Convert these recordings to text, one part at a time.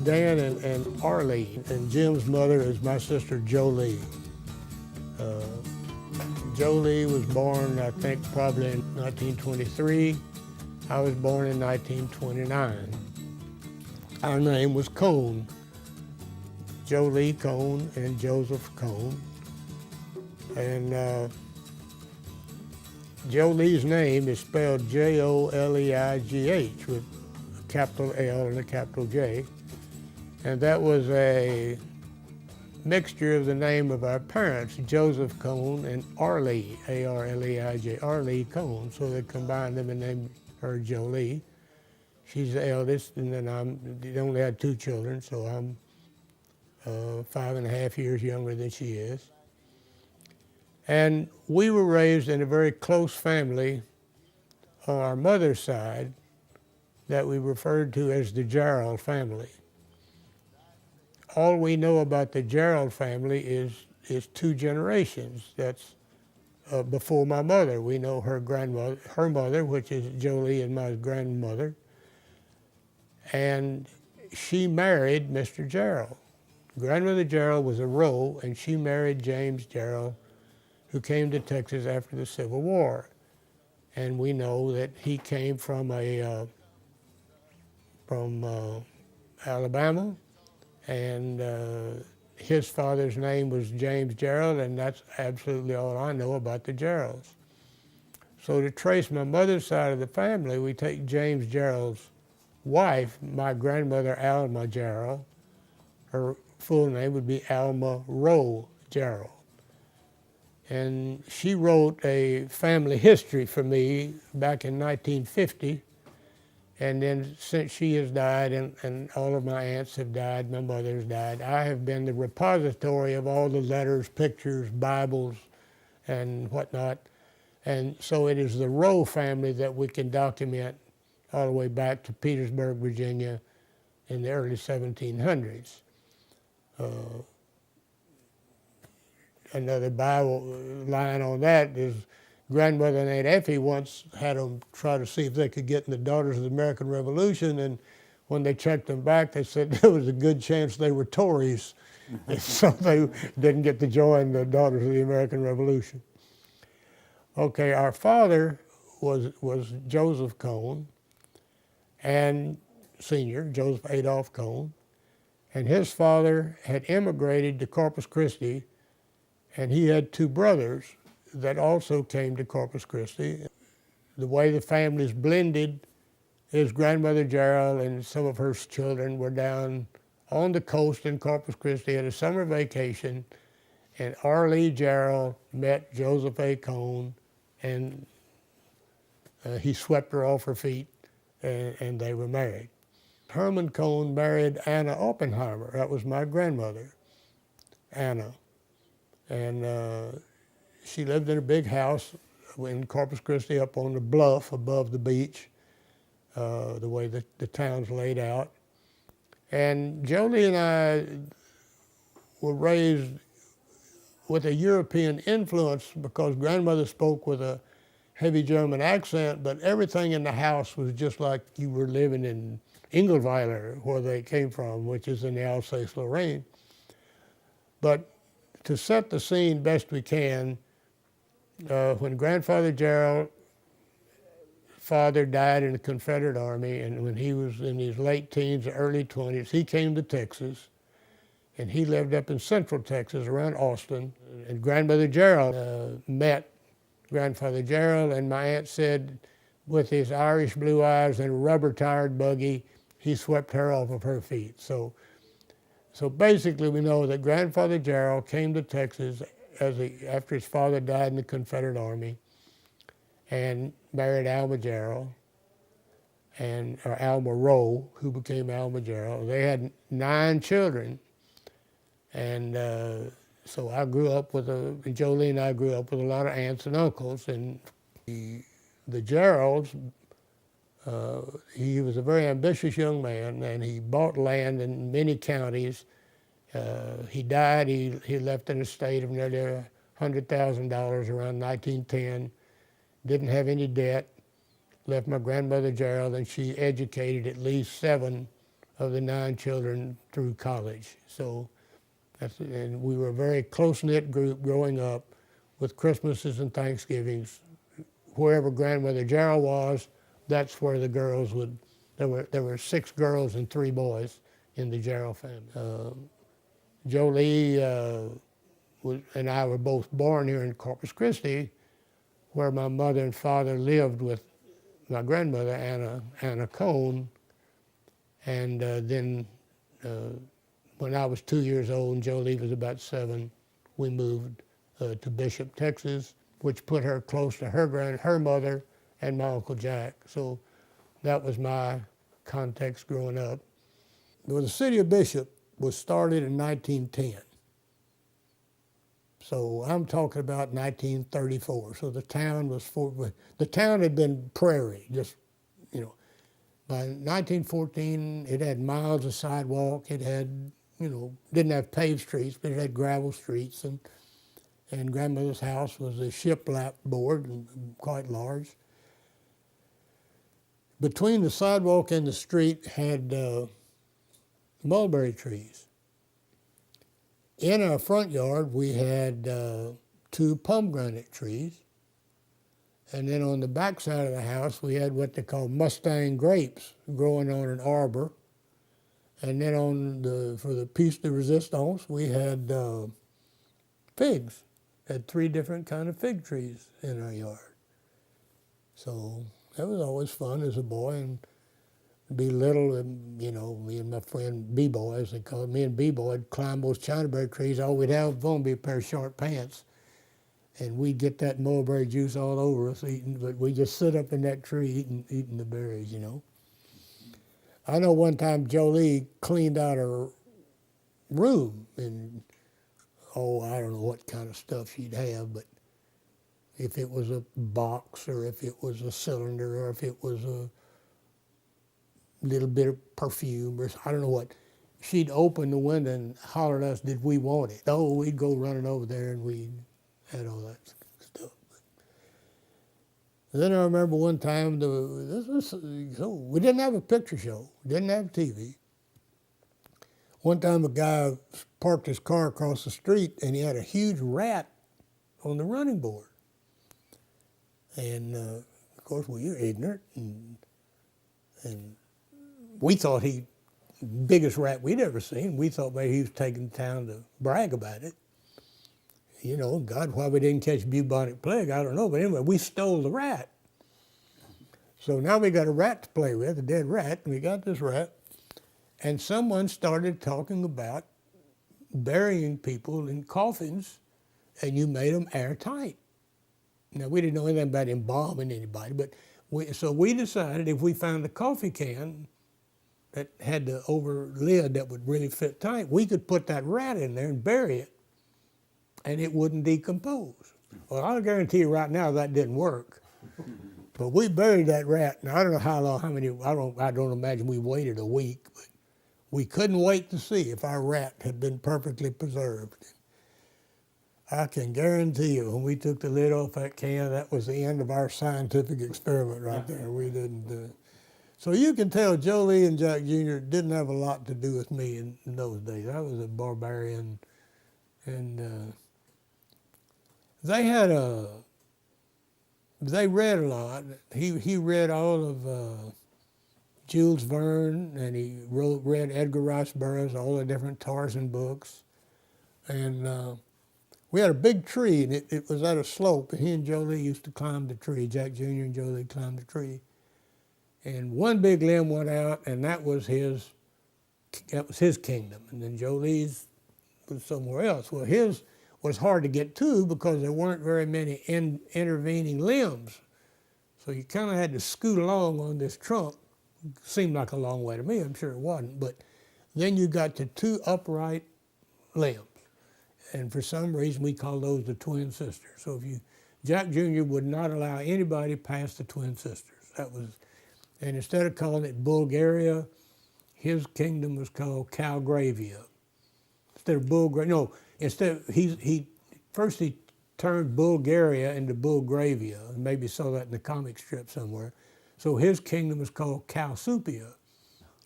Dan and Arlie, and Jim's mother is my sister Joleigh. Uh, Joleigh was born, I think, probably in 1923. I was born in 1929. Our name was Cone, Joleigh Cone and Joseph Cone. And Joleigh's name is spelled Joleigh with a capital L and a capital J. And that was a mixture of the name of our parents, Joseph Cone and Arlie, A-R-L-E-I-J, Arlie Cone. So they combined them and named her Joleigh. She's the eldest, and then they only had 2 children, so I'm 5.5 years younger than she is. And we were raised in a very close family on our mother's side that we referred to as the Gerald family. All we know about the Gerald family is 2 generations. That's before my mother. We know her grandmother, her mother, which is Joleigh and my grandmother. And she married Mr. Gerald. Grandmother Gerald was a Roe, and she married James Gerald, who came to Texas after the Civil War. And we know that he came from Alabama, and his father's name was James Gerald, and that's absolutely all I know about the Geralds. So to trace my mother's side of the family, we take James Gerald's wife, my grandmother Alma Gerald. Her full name would be Alma Roe Gerald. And she wrote a family history for me back in 1950. And then since she has died and all of my aunts have died, my mother's died, I have been the repository of all the letters, pictures, Bibles, and whatnot. And so it is the Roe family that we can document all the way back to Petersburg, Virginia in the early 1700s. Another Bible line on that is grandmother and Aunt Effie once had them try to see if they could get in the Daughters of the American Revolution, and when they checked them back, they said there was a good chance they were Tories, so they didn't get to join the Daughters of the American Revolution. Okay, our father was Joseph Cone, and Sr., Joseph Adolph Cone, and his father had immigrated to Corpus Christi, and he had 2 brothers that also came to Corpus Christi. The way the families blended is grandmother Gerald and some of her children were down on the coast in Corpus Christi at a summer vacation, and Arlie Gerald met Joseph A. Cone, and he swept her off her feet, and they were married. Herman Cone married Anna Oppenheimer. That was my grandmother, Anna. And she lived in a big house in Corpus Christi up on the bluff above the beach, the way the town's laid out. And Joleigh and I were raised with a European influence because grandmother spoke with a heavy German accent, but everything in the house was just like you were living in Ingolweiler, where they came from, which is in the Alsace-Lorraine. But to set the scene best we can, when grandfather Gerald's father died in the Confederate Army, and when he was in his late teens, early 20s, he came to Texas, and he lived up in central Texas around Austin. And grandmother Gerald met grandfather Gerald, and my aunt said, with his Irish blue eyes and a rubber-tired buggy, he swept her off of her feet. So basically we know that grandfather Gerald came to Texas after his father died in the Confederate Army and married Alma Gerald, or Alma Roe, who became Alma Gerald. They had 9 children, and so I grew up with Joleigh and I grew up with a lot of aunts and uncles, and the Geralds, he was a very ambitious young man, and he bought land in many counties. He died, he left an estate of nearly $100,000 around 1910, didn't have any debt, left my grandmother Gerald, and she educated at least 7 of the 9 children through college. So and we were a very close-knit group growing up with Christmases and Thanksgivings. Wherever grandmother Gerald was, that's where the girls would, there were 6 girls and 3 boys in the Gerald family. Joleigh and I were both born here in Corpus Christi, where my mother and father lived with my grandmother, Anna Cone. And then when I was 2 years old and Joleigh was about 7, we moved to Bishop, Texas, which put her close to her mother and my Uncle Jack. So that was my context growing up. Well, the city of Bishop was started in 1910. So I'm talking about 1934. So the town the town had been prairie, just, you know. By 1914, it had miles of sidewalk. It had, you know, didn't have paved streets, but it had gravel streets. And grandmother's house was a shiplap board, and quite large. Between the sidewalk and the street had mulberry trees. In our front yard, we had 2 pomegranate trees. And then on the back side of the house, we had what they call Mustang grapes growing on an arbor. And then for the piece de resistance, we had figs. Had 3 different kind of fig trees in our yard. So that was always fun as a boy, and be little, and, you know, me and my friend B-Boy, as they called me, and B-Boy would climb those chinaberry trees. All we'd have was going to be a pair of short pants. And we'd get that mulberry juice all over us eating, but we just sit up in that tree eating the berries, you know. I know one time Joleigh cleaned out her room, and I don't know what kind of stuff she'd have, but if it was a box or if it was a cylinder or if it was a little bit of perfume or I don't know what, she'd open the window and holler at us, did we want it? Oh, we'd go running over there and we had all that stuff. Then I remember one time, we didn't have a picture show, didn't have TV. One time a guy parked his car across the street and he had a huge rat on the running board. And of course, you're ignorant, and we thought biggest rat we'd ever seen. We thought maybe he was taking the town to brag about it. You know, God, why we didn't catch bubonic plague, I don't know. But anyway, we stole the rat. So now we got a rat to play with, a dead rat, and we got this rat. And someone started talking about burying people in coffins, and you made them airtight. Now, we didn't know anything about embalming anybody, but so we decided if we found a coffee can that had the over lid that would really fit tight, we could put that rat in there and bury it, and it wouldn't decompose. Well, I'll guarantee you right now that didn't work. But we buried that rat. Now, I don't know how long, I don't imagine we waited a week, but we couldn't wait to see if our rat had been perfectly preserved. I can guarantee you, when we took the lid off that can, that was the end of our scientific experiment right there. We didn't do it. So you can tell Joleigh and Jack Jr. didn't have a lot to do with me in those days. I was a barbarian, and they read a lot. He read all of Jules Verne, and he read Edgar Rice Burroughs, all the different Tarzan books, and we had a big tree, and it was at a slope, and he and Joleigh used to climb the tree. Jack Jr. and Joleigh climbed the tree. And one big limb went out, and that was his kingdom. And then Joleigh's was somewhere else. Well, his was hard to get to because there weren't very many intervening limbs. So you kind of had to scoot along on this trunk. Seemed like a long way to me, I'm sure it wasn't. But then you got to 2 upright limbs. And for some reason, we call those the twin sisters. So Jack Jr. would not allow anybody past the twin sisters. And instead of calling it Bulgaria, his kingdom was called Calgravia. Instead of Bulgaria, he turned Bulgaria into Bulgravia, maybe saw that in the comic strip somewhere. So his kingdom was called Calsupia.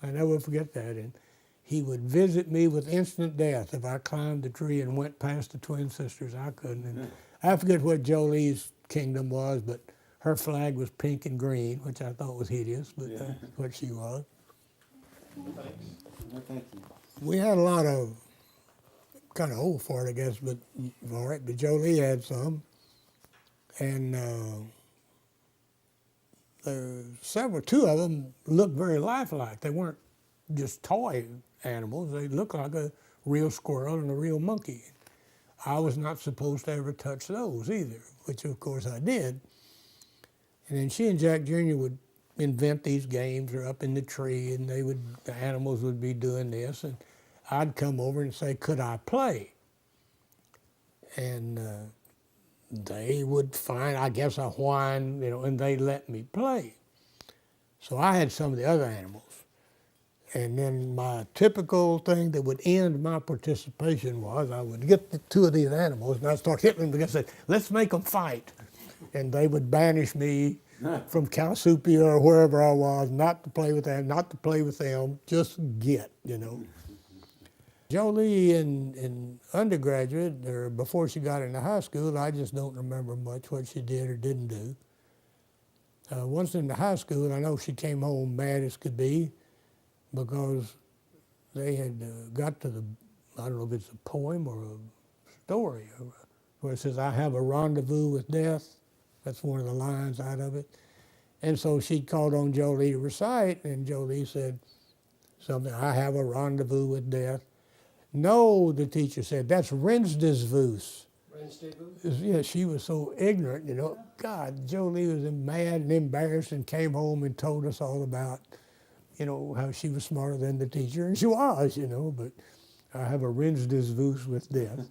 I never will forget that. And he would visit me with instant death if I climbed the tree and went past the twin sisters. I couldn't. And I forget what Joleigh's kingdom was, but her flag was pink and green, which I thought was hideous, but that's what she was. Thanks. No, thank you. We had a lot of, kind of old for it, I guess, but all right, but Joleigh had some. And two of them looked very lifelike. They weren't just toy animals. They looked like a real squirrel and a real monkey. I was not supposed to ever touch those either, which of course I did. And then she and Jack Jr. would invent these games or up in the tree, and the animals would be doing this, and I'd come over and say, could I play? And they would find, I guess, a whine, and they let me play. So I had some of the other animals. And then my typical thing that would end my participation was I would get the two of these animals and I'd start hitting them because I said, let's make them fight. And they would banish me from Calsupia or wherever I was, not to play with them, just get. Joleigh in undergraduate, or before she got into high school, I just don't remember much what she did or didn't do. Once in the high school, I know she came home mad as could be because they had got to I don't know if it's a poem or a story, where it says, I have a rendezvous with death. That's one of the lines out of it. And so she called on Joleigh to recite, and Joleigh said something, I have a rendezvous with death. No, the teacher said, that's Rensdesvoos. Rensdesvoos? Yeah, she was so ignorant, God, Joleigh was mad and embarrassed and came home and told us all about, how she was smarter than the teacher, and she was, but I have a Rensdesvoos with death,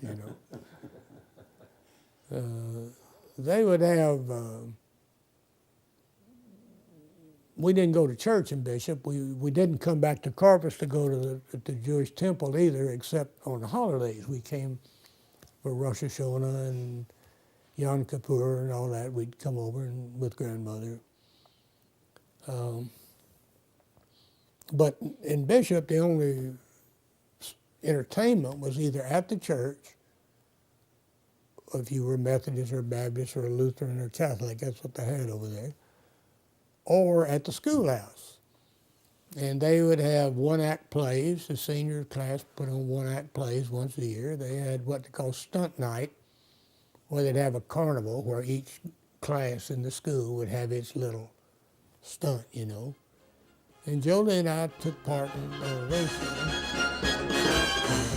They would have, we didn't go to church in Bishop. We didn't come back to Corpus to go to the Jewish temple either, except on the holidays. We came for Rosh Hashanah and Yom Kippur and all that. We'd come over and with grandmother. But in Bishop, the only entertainment was either at the church, or if you were Methodist or Baptist or Lutheran or Catholic, that's what they had over there, or at the schoolhouse. And they would have one-act plays. The senior class put on one-act plays once a year. They had what they call stunt night, where they'd have a carnival where each class in the school would have its little stunt, And Joleigh and I took part in those things.